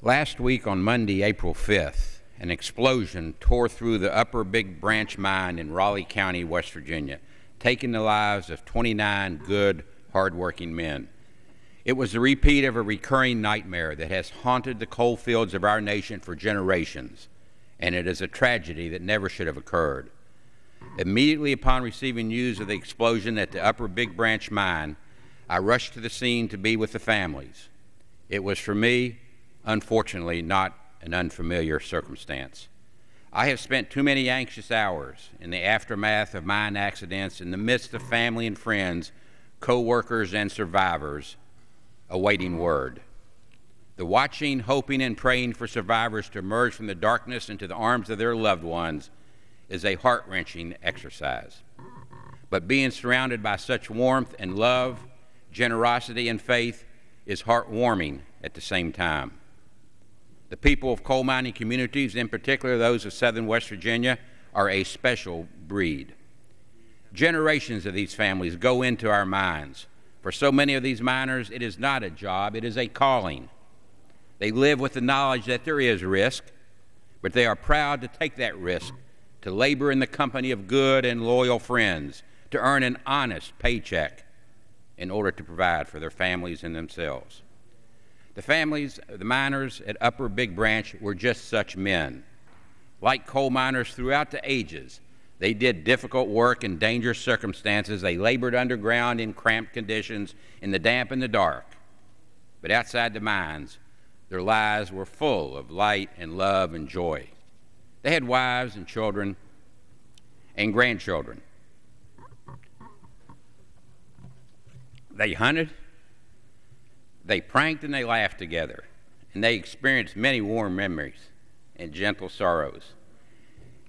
Last week on Monday, April 5th, an explosion tore through the Upper Big Branch mine in Raleigh County, West Virginia, taking the lives of 29 good, hard-working men. It was a repeat of a recurring nightmare that has haunted the coal fields of our nation for generations, and it is a tragedy that never should have occurred. Immediately upon receiving news of the explosion at the Upper Big Branch mine, I rushed to the scene to be with the families. It was, for me, unfortunately, not an unfamiliar circumstance. I have spent too many anxious hours in the aftermath of mine accidents in the midst of family and friends, co-workers and survivors, awaiting word. The watching, hoping, and praying for survivors to emerge from the darkness into the arms of their loved ones is a heart-wrenching exercise. But being surrounded by such warmth and love, generosity, and faith is heartwarming at the same time. The people of coal mining communities, in particular those of southern West Virginia, are a special breed. Generations of these families go into our mines. For so many of these miners, it is not a job, it is a calling. They live with the knowledge that there is risk, but they are proud to take that risk, to labor in the company of good and loyal friends, to earn an honest paycheck in order to provide for their families and themselves. The families of the miners at Upper Big Branch were just such men. Like coal miners throughout the ages, they did difficult work in dangerous circumstances. They labored underground in cramped conditions, in the damp and the dark. But outside the mines, their lives were full of light and love and joy. They had wives and children and grandchildren. They hunted, they pranked, and they laughed together, and they experienced many warm memories and gentle sorrows.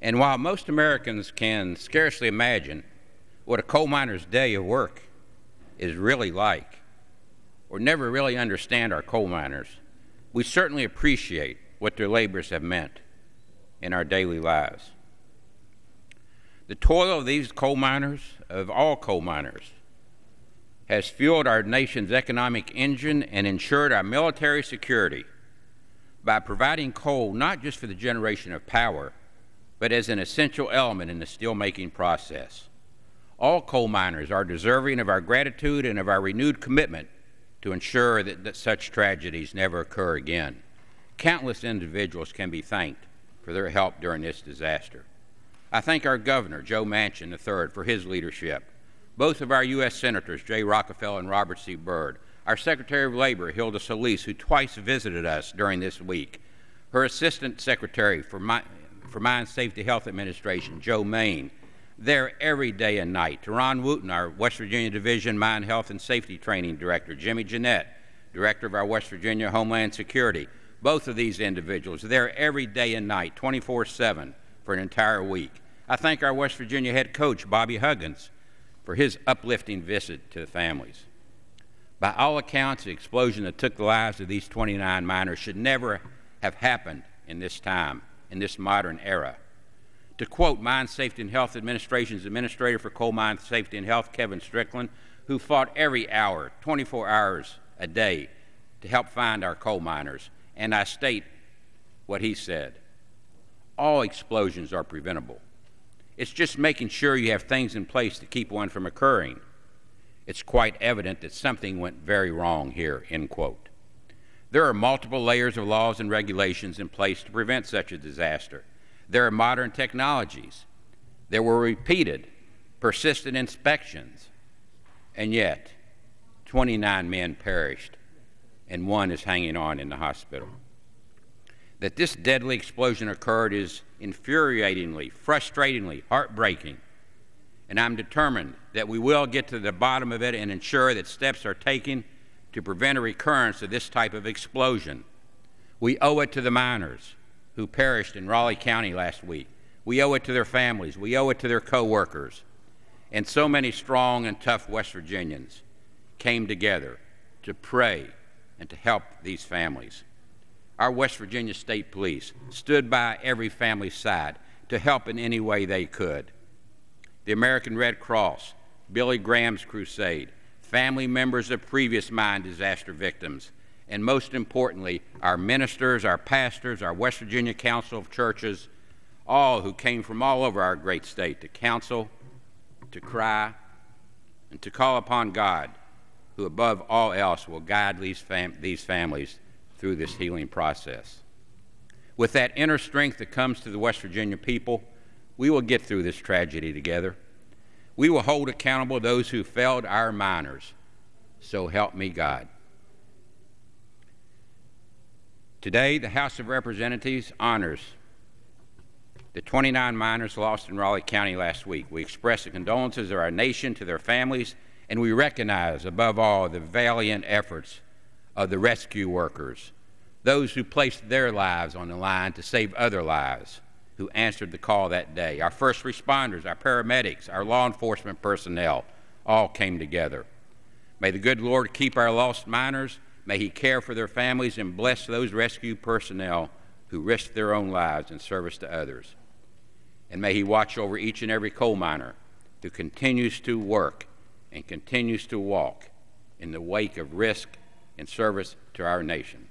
And while most Americans can scarcely imagine what a coal miner's day of work is really like, or never really understand our coal miners, we certainly appreciate what their labors have meant in our daily lives. The toil of these coal miners, of all coal miners, has fueled our nation's economic engine and ensured our military security by providing coal not just for the generation of power, but as an essential element in the steelmaking process. All coal miners are deserving of our gratitude and of our renewed commitment to ensure that such tragedies never occur again. Countless individuals can be thanked for their help during this disaster. I thank our Governor, Joe Manchin III, for his leadership, both of our U.S. Senators, Jay Rockefeller and Robert C. Byrd, our Secretary of Labor, Hilda Solis, who twice visited us during this week, her Assistant Secretary for Mine Safety Health Administration, Joe Main, there every day and night, to Ron Wooten, our West Virginia Division Mine Health and Safety Training Director, Jimmy Jeanette, Director of our West Virginia Homeland Security. Both of these individuals are there every day and night, 24/7, for an entire week. I thank our West Virginia head coach, Bobby Huggins, for his uplifting visit to the families. By all accounts, the explosion that took the lives of these 29 miners should never have happened in this time, in this modern era. To quote Mine Safety and Health Administration's Administrator for Coal Mine Safety and Health, Kevin Strickland, who fought every hour, 24 hours a day, to help find our coal miners, and I state what he said: all explosions are preventable. It's just making sure you have things in place to keep one from occurring. It's quite evident that something went very wrong here, end quote. There are multiple layers of laws and regulations in place to prevent such a disaster. There are modern technologies. There were repeated, persistent inspections, and yet 29 men perished, and one is hanging on in the hospital. That this deadly explosion occurred is infuriatingly, frustratingly, heartbreaking, and I'm determined that we will get to the bottom of it and ensure that steps are taken to prevent a recurrence of this type of explosion. We owe it to the miners who perished in Raleigh County last week. We owe it to their families. We owe it to their co-workers. And so many strong and tough West Virginians came together to pray and to help these families. Our West Virginia State Police stood by every family's side to help in any way they could. The American Red Cross, Billy Graham's Crusade, family members of previous mine disaster victims, and most importantly, our ministers, our pastors, our West Virginia Council of Churches, all who came from all over our great state to counsel, to cry, and to call upon God, who above all else will guide these families through this healing process. With that inner strength that comes to the West Virginia people, we will get through this tragedy together. We will hold accountable those who failed our miners. So help me God. Today, the House of Representatives honors the 29 miners lost in Raleigh County last week. We express the condolences of our nation to their families, and we recognize, above all, the valiant efforts of the rescue workers, those who placed their lives on the line to save other lives, who answered the call that day. Our first responders, our paramedics, our law enforcement personnel all came together. May the good Lord keep our lost miners. May He care for their families and bless those rescue personnel who risked their own lives in service to others. And may He watch over each and every coal miner who continues to work and continues to walk in the wake of risk and service to our nation.